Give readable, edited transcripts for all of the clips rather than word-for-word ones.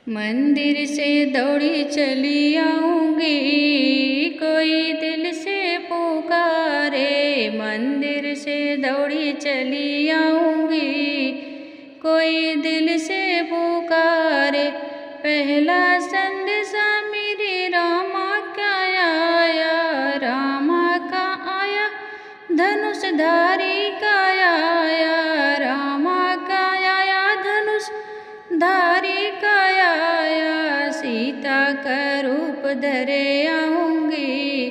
मंदिर से दौड़ी चली आऊँगी, कोई दिल से पुकारे। मंदिर से दौड़ी चली आऊँगी, कोई दिल से पुकारे। पहला संदेशा मेरे रामा का आया, रामा का आया, धनुषधारी का आया, रामा का आया, धनुषधारी का आया। सीता का रूप धरे आऊँगी,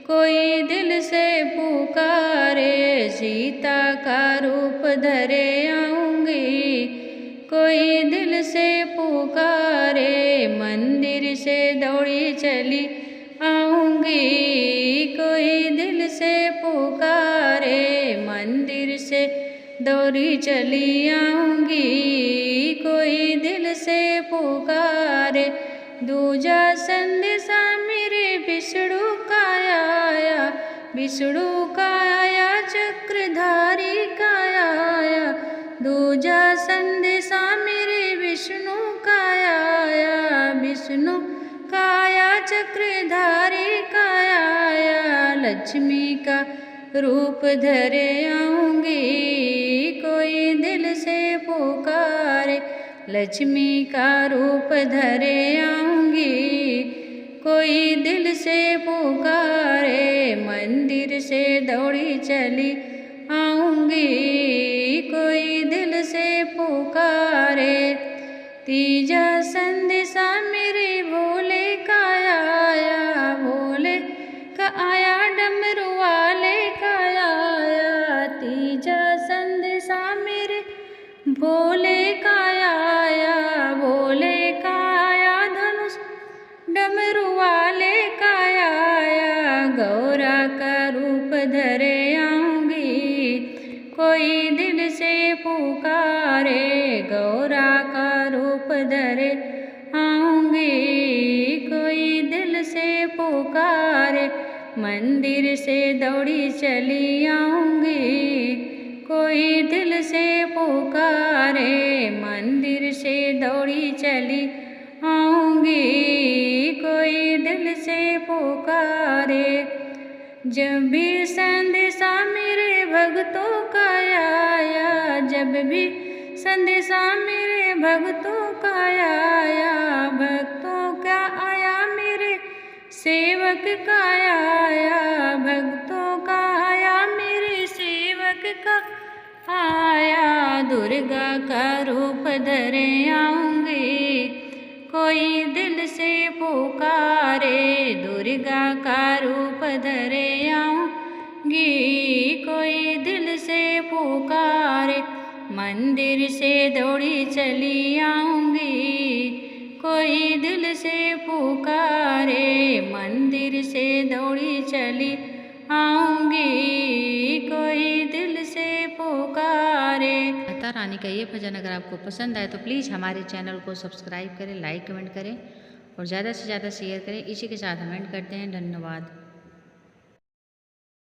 कोई दिल से पुकारे। सीता का रूप धरे आऊँगी, कोई दिल से पुकारे। मंदिर से दौड़ी चली आऊँगी, कोई दिल से पुकारे। मंदिर से दौड़ी चली आऊँगी, कोई दिल से पुकारे। दूजा संदेशा मेरे विष्णु का आया, विष्णु का आया, चक्रधारी का आया। दूजा संदेशा मेरे विष्णु का आया, विष्णु का आया, चक्रधारी का आया। लक्ष्मी का रूप धरे आऊँगी, कोई दिल से पुकारे। लक्ष्मी का रूप धरे आऊँगी, कोई दिल से पुकारे। मंदिर से दौड़ी चली आऊँगी, कोई दिल से पुकारे। तीजा संदेशा मेरे भोले का आया, भोले का आया, डमरू वाले का आया। तीजा संदेशा मेरे भोले का आया, भोले का आया, धनुष डमरू वाले का आया। गौरा का रूप धरे आऊँगी, कोई दिल से पुकारे। गौरा का रूप धरे आऊँगी, कोई दिल से पुकारे। मंदिर से दौड़ी चली आऊँगी, कोई दिल से पुकारे। मंदिर से दौड़ी चली आऊँगी, कोई दिल से पुकारे। जब भी संदेशा मेरे भक्तों का आया, जब भी संदेशा मेरे भक्तों का आया, भक्तों का आया, मेरे सेवक का आया, भक्तों का आया, मेरे सेवक का आया। दुर्गा का रूप धरे आऊँगी, कोई दिल से पुकारे। दुर्गा का रूप धरे आऊँगी, कोई दिल से पुकारे। मंदिर से दौड़ी चली आऊँगी, कोई दिल से पुकारे। मंदिर से दौड़ी चली आऊँगी, कोई दिल से पुकारे। माता रानी का ये भजन अगर आपको पसंद आए तो प्लीज़ हमारे चैनल को सब्सक्राइब करें, लाइक कमेंट करें और ज़्यादा से ज़्यादा शेयर करें। इसी के साथ हम एंड करते हैं। धन्यवाद।